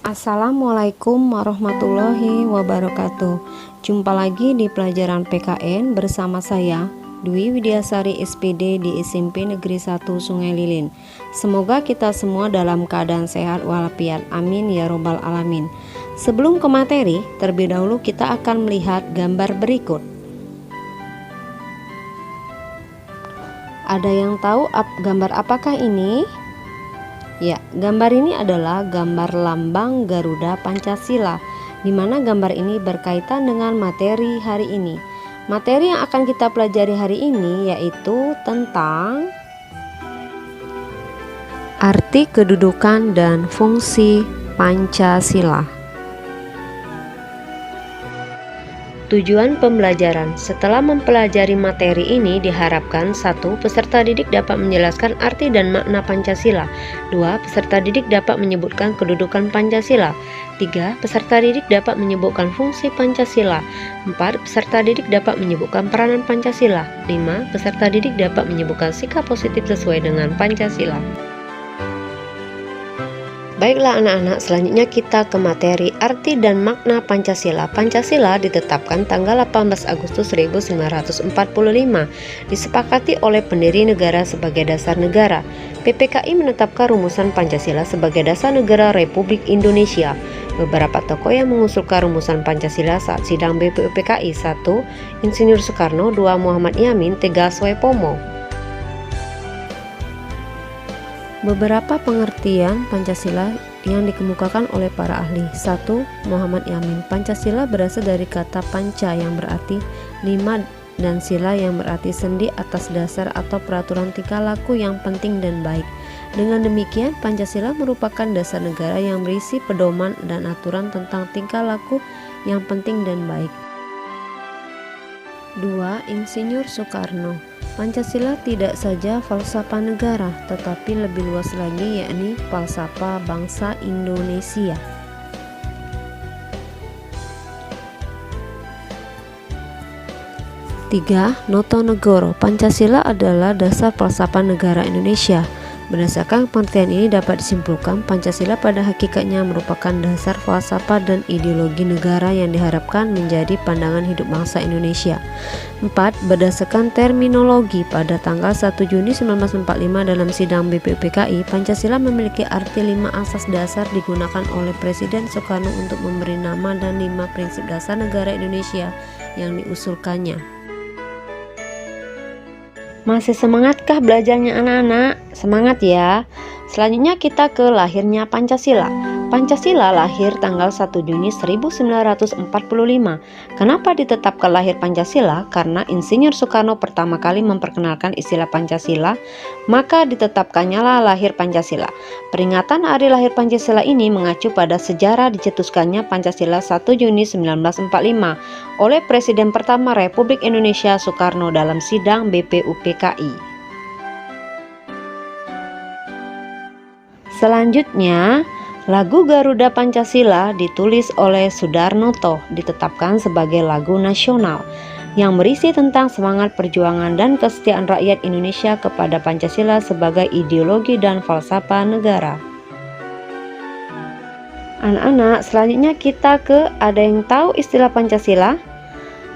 Assalamualaikum warahmatullahi wabarakatuh. Jumpa lagi di pelajaran PKN bersama saya Dwi Widyasari SPD di SMP Negeri 1 Sungai Lilin. Semoga kita semua dalam keadaan sehat walafiat. Amin ya robbal alamin. Sebelum ke materi, terlebih dahulu kita akan melihat gambar berikut. Ada yang tahu gambar apakah ini? Ya, gambar ini adalah gambar lambang Garuda Pancasila, di mana gambar ini berkaitan dengan materi hari ini. Materi yang akan kita pelajari hari ini yaitu tentang arti kedudukan dan fungsi Pancasila. Tujuan pembelajaran. Setelah mempelajari materi ini diharapkan 1. Peserta didik dapat menjelaskan arti dan makna Pancasila. 2. Peserta didik dapat menyebutkan kedudukan Pancasila. 3. Peserta didik dapat menyebutkan fungsi Pancasila. 4. Peserta didik dapat menyebutkan peranan Pancasila. 5. Peserta didik dapat menyebutkan sikap positif sesuai dengan Pancasila. Baiklah anak-anak, selanjutnya kita ke materi arti dan makna Pancasila. Pancasila ditetapkan tanggal 18 Agustus 1945, disepakati oleh pendiri negara sebagai dasar negara. PPKI menetapkan rumusan Pancasila sebagai dasar negara Republik Indonesia. Beberapa tokoh yang mengusulkan rumusan Pancasila saat sidang BPUPKI: 1. Insinyur Soekarno, 2. Muhammad Yamin, 3. Soepomo. Beberapa pengertian Pancasila yang dikemukakan oleh para ahli. 1. Muhammad Yamin. Pancasila berasal dari kata panca yang berarti 5 dan sila yang berarti sendi atas dasar atau peraturan tingkah laku yang penting dan baik. Dengan demikian, Pancasila merupakan dasar negara yang berisi pedoman dan aturan tentang tingkah laku yang penting dan baik. 2. Insinyur Soekarno. Pancasila tidak saja falsafah negara, tetapi lebih luas lagi, yakni falsafah bangsa Indonesia. 3. Notonegoro. Pancasila adalah dasar falsafah negara Indonesia. Berdasarkan pengertian ini dapat disimpulkan Pancasila pada hakikatnya merupakan dasar falsafah dan ideologi negara yang diharapkan menjadi pandangan hidup bangsa Indonesia. 4. Berdasarkan terminologi pada tanggal 1 Juni 1945 dalam sidang BPUPKI, Pancasila memiliki arti 5 asas dasar digunakan oleh Presiden Soekarno untuk memberi nama dan 5 prinsip dasar negara Indonesia yang diusulkannya. Masih semangatkah belajarnya anak-anak? Semangat ya! Selanjutnya kita ke lahirnya Pancasila. Pancasila lahir tanggal 1 Juni 1945. Kenapa ditetapkan lahir Pancasila? Karena Insinyur Soekarno pertama kali memperkenalkan istilah Pancasila, maka ditetapkannya lahir Pancasila. Peringatan hari lahir Pancasila ini mengacu pada sejarah dicetuskannya Pancasila 1 Juni 1945 oleh Presiden pertama Republik Indonesia Soekarno dalam sidang BPUPKI. Selanjutnya, lagu Garuda Pancasila ditulis oleh Soedarnoto ditetapkan sebagai lagu nasional yang berisi tentang semangat perjuangan dan kesetiaan rakyat Indonesia kepada Pancasila sebagai ideologi dan falsafah negara. Anak-anak, selanjutnya kita ke ada yang tahu istilah Pancasila?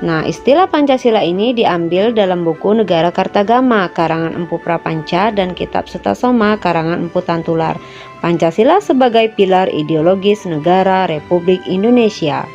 Nah, istilah Pancasila ini diambil dalam buku Negara Kartagama karangan Empu Prapanca dan Kitab Sutasoma karangan Empu Tantular. Pancasila sebagai pilar ideologis negara Republik Indonesia.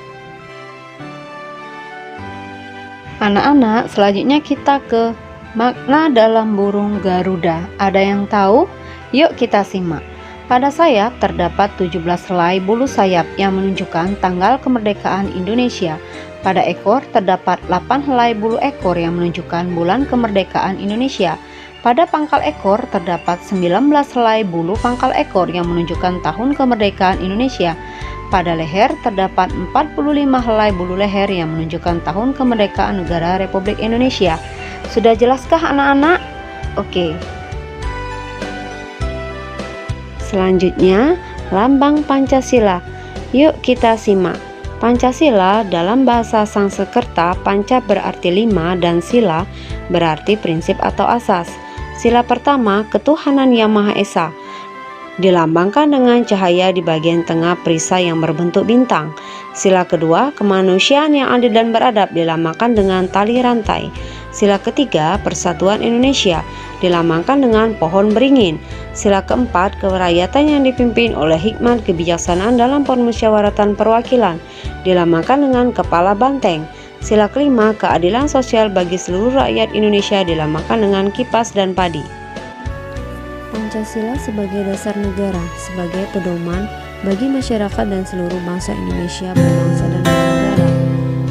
Anak-anak, selanjutnya kita ke makna dalam burung Garuda. Ada yang tahu? Yuk kita simak. Pada sayap terdapat 17 helai bulu sayap yang menunjukkan tanggal kemerdekaan Indonesia. Pada ekor terdapat 8 helai bulu ekor yang menunjukkan bulan kemerdekaan Indonesia. Pada pangkal ekor terdapat 19 helai bulu pangkal ekor yang menunjukkan tahun kemerdekaan Indonesia. Pada leher terdapat 45 helai bulu leher yang menunjukkan tahun kemerdekaan negara Republik Indonesia. Sudah jelaskah anak-anak? Oke. Selanjutnya, lambang Pancasila. Yuk kita simak. Pancasila dalam bahasa Sanskerta, panca berarti 5 dan sila berarti prinsip atau asas. Sila pertama, ketuhanan yang Maha Esa. dilambangkan dengan cahaya di bagian tengah perisai yang berbentuk bintang. Sila kedua, kemanusiaan yang adil dan beradab, dilambangkan dengan tali rantai. Sila ketiga, persatuan Indonesia, dilambangkan dengan pohon beringin. Sila keempat, kerakyatan yang dipimpin oleh hikmat kebijaksanaan dalam permusyawaratan perwakilan, dilambangkan dengan kepala banteng. Sila kelima, keadilan sosial bagi seluruh rakyat Indonesia, dilambangkan dengan kipas dan padi. Pancasila sebagai dasar negara, sebagai pedoman bagi masyarakat dan seluruh bangsa Indonesia berbangsa dan bernegara.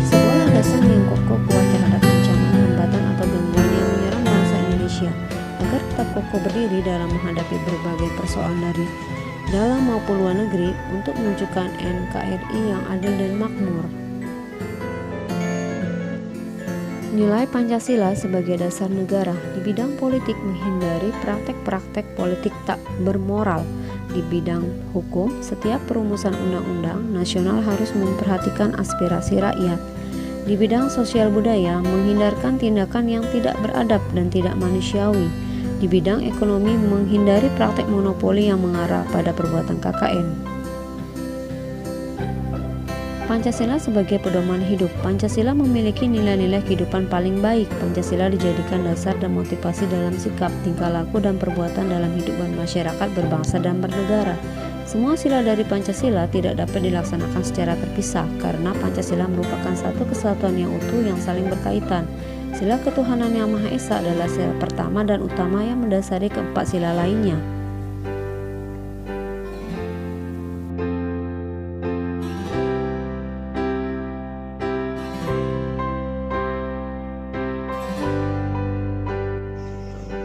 Sebuah landasan yang kokoh kuat terhadap ancaman, hambatan atau gangguan yang menyerang bangsa Indonesia, agar tetap kokoh berdiri dalam menghadapi berbagai persoalan dari dalam maupun luar negeri untuk mewujudkan NKRI yang adil dan makmur. Nilai Pancasila sebagai dasar negara di bidang politik menghindari praktek-praktek politik tak bermoral. Di bidang hukum, setiap perumusan undang-undang nasional harus memperhatikan aspirasi rakyat. Di bidang sosial budaya, menghindarkan tindakan yang tidak beradab dan tidak manusiawi. Di bidang ekonomi, menghindari praktek monopoli yang mengarah pada perbuatan KKN. Pancasila sebagai pedoman hidup. Pancasila memiliki nilai-nilai kehidupan paling baik. Pancasila dijadikan dasar dan motivasi dalam sikap, tingkah laku, dan perbuatan dalam hidup masyarakat berbangsa dan bernegara. Semua sila dari Pancasila tidak dapat dilaksanakan secara terpisah, karena Pancasila merupakan satu kesatuan yang utuh yang saling berkaitan. Sila ketuhanan yang Maha Esa adalah sila pertama dan utama yang mendasari keempat sila lainnya.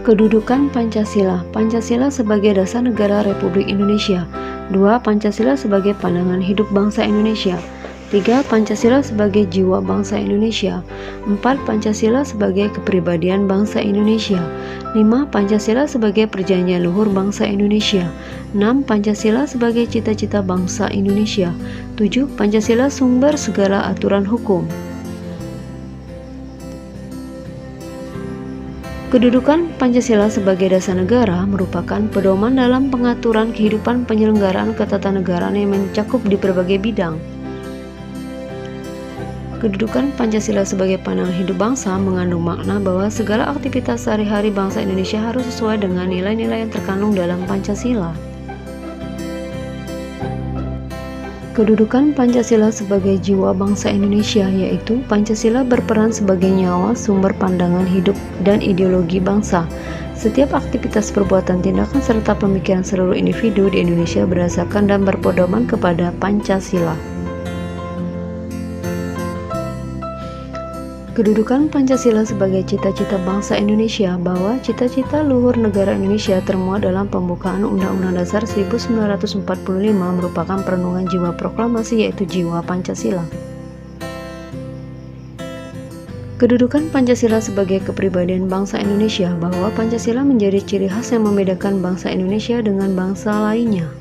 Kedudukan Pancasila. Pancasila sebagai dasar negara Republik Indonesia. 2. Pancasila sebagai pandangan hidup bangsa Indonesia. 3. Pancasila sebagai jiwa bangsa Indonesia. 4. Pancasila sebagai kepribadian bangsa Indonesia. 5. Pancasila sebagai perjanjian luhur bangsa Indonesia. 6. Pancasila sebagai cita-cita bangsa Indonesia. 7. Pancasila sumber segala aturan hukum. Kedudukan Pancasila sebagai dasar negara merupakan pedoman dalam pengaturan kehidupan penyelenggaraan ketatanegaraan yang mencakup di berbagai bidang. Kedudukan Pancasila sebagai pandangan hidup bangsa mengandung makna bahwa segala aktivitas sehari-hari bangsa Indonesia harus sesuai dengan nilai-nilai yang terkandung dalam Pancasila. Kedudukan Pancasila sebagai jiwa bangsa Indonesia, yaitu Pancasila berperan sebagai nyawa, sumber pandangan hidup, dan ideologi bangsa. Setiap aktivitas, perbuatan, tindakan, serta pemikiran seluruh individu di Indonesia berdasarkan dan berpedoman kepada Pancasila. Kedudukan Pancasila sebagai cita-cita bangsa Indonesia, bahwa cita-cita luhur negara Indonesia termuat dalam pembukaan Undang-Undang Dasar 1945 merupakan perenungan jiwa proklamasi, yaitu jiwa Pancasila. Kedudukan Pancasila sebagai kepribadian bangsa Indonesia, bahwa Pancasila menjadi ciri khas yang membedakan bangsa Indonesia dengan bangsa lainnya.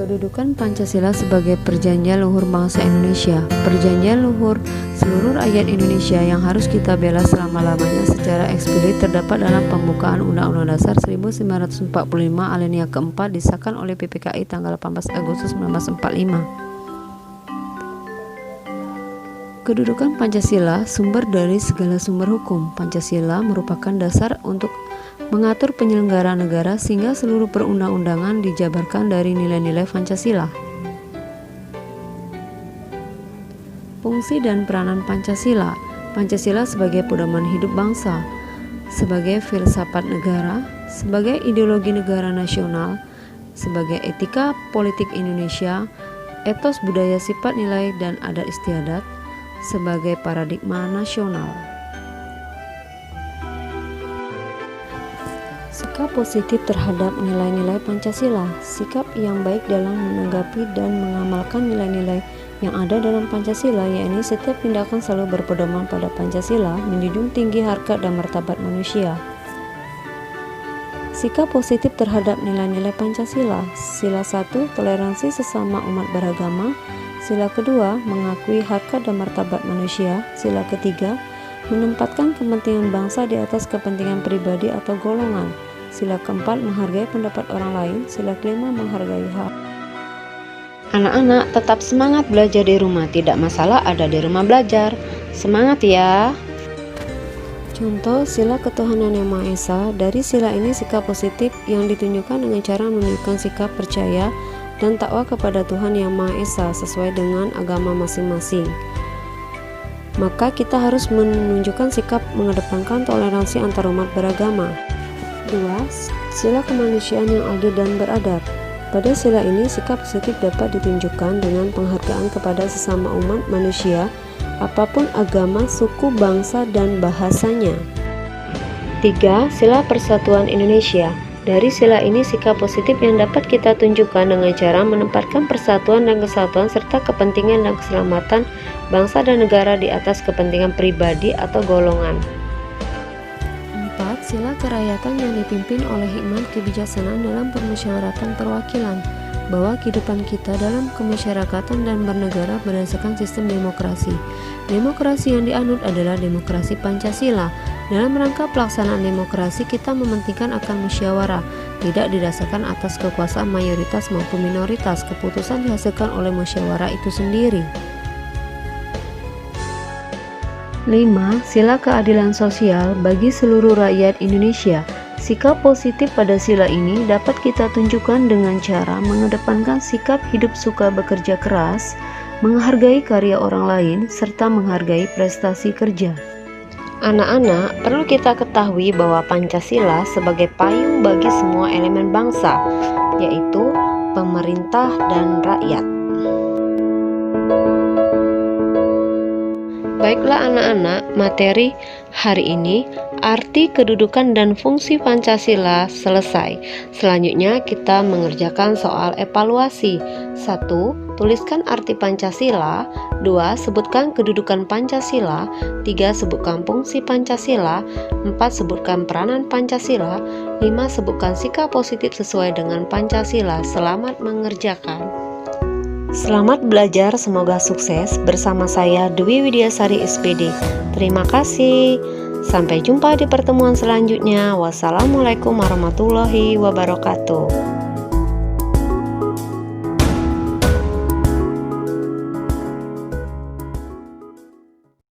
Kedudukan Pancasila sebagai perjanjian luhur bangsa Indonesia, perjanjian luhur seluruh rakyat Indonesia yang harus kita bela selama-lamanya secara eksplisit terdapat dalam pembukaan Undang-Undang Dasar 1945 alinea keempat disahkan oleh PPKI tanggal 18 Agustus 1945. Kedudukan Pancasila sumber dari segala sumber hukum. Pancasila merupakan dasar untuk mengatur penyelenggaraan negara sehingga seluruh perundang-undangan dijabarkan dari nilai-nilai Pancasila. Fungsi dan peranan Pancasila. Pancasila sebagai pedoman hidup bangsa, sebagai filsafat negara, sebagai ideologi negara nasional, sebagai etika politik Indonesia, etos budaya sifat nilai dan adat istiadat, sebagai paradigma nasional. Sikap positif terhadap nilai-nilai Pancasila, sikap yang baik dalam menanggapi dan mengamalkan nilai-nilai yang ada dalam Pancasila, yakni setiap tindakan selalu berpedoman pada Pancasila, menjunjung tinggi harkat dan martabat manusia. Sikap positif terhadap nilai-nilai Pancasila. Sila 1, toleransi sesama umat beragama. Sila kedua, mengakui harkat dan martabat manusia. Sila ketiga, menempatkan kepentingan bangsa di atas kepentingan pribadi atau golongan. Sila keempat, menghargai pendapat orang lain. Sila kelima, menghargai hak. Anak-anak tetap semangat belajar di rumah, tidak masalah ada di rumah belajar. Semangat ya. Contoh sila ketuhanan yang Maha Esa. Dari sila ini sikap positif yang ditunjukkan dengan cara menunjukkan sikap percaya dan takwa kepada Tuhan yang Maha Esa sesuai dengan agama masing-masing. Maka kita harus menunjukkan sikap mengedepankan toleransi antar umat beragama. 2. Sila kemanusiaan yang adil dan beradab. Pada sila ini sikap positif dapat ditunjukkan dengan penghargaan kepada sesama umat manusia, apapun agama, suku, bangsa, dan bahasanya. 3. Sila Persatuan Indonesia. Dari sila ini sikap positif yang dapat kita tunjukkan dengan cara menempatkan persatuan dan kesatuan serta kepentingan dan keselamatan bangsa dan negara di atas kepentingan pribadi atau golongan. 4. Sila kerakyatan yang dipimpin oleh hikmat kebijaksanaan dalam permusyawaratan perwakilan, bahwa kehidupan kita dalam kemasyarakatan dan bernegara berdasarkan sistem demokrasi. Demokrasi yang dianut adalah demokrasi Pancasila. Dalam rangka pelaksanaan demokrasi, kita mementingkan akan musyawarah, tidak didasarkan atas kekuasaan mayoritas maupun minoritas. Keputusan dihasilkan oleh musyawarah itu sendiri. 5. Sila keadilan sosial bagi seluruh rakyat Indonesia. Sikap positif pada sila ini dapat kita tunjukkan dengan cara mengedepankan sikap hidup suka bekerja keras, menghargai karya orang lain, serta menghargai prestasi kerja. Anak-anak, perlu kita ketahui bahwa Pancasila sebagai payung bagi semua elemen bangsa, yaitu pemerintah dan rakyat. Baiklah anak-anak, materi hari ini arti kedudukan dan fungsi Pancasila selesai. Selanjutnya kita mengerjakan soal evaluasi. 1. Tuliskan arti Pancasila. 2. Sebutkan kedudukan Pancasila. 3. Sebutkan fungsi Pancasila. 4. Sebutkan peranan Pancasila. 5. Sebutkan sikap positif sesuai dengan Pancasila. Selamat mengerjakan. Selamat belajar, semoga sukses. Bersama saya Dwi Widyasari SPD. Terima kasih. Sampai jumpa di pertemuan selanjutnya. Wassalamualaikum warahmatullahi wabarakatuh.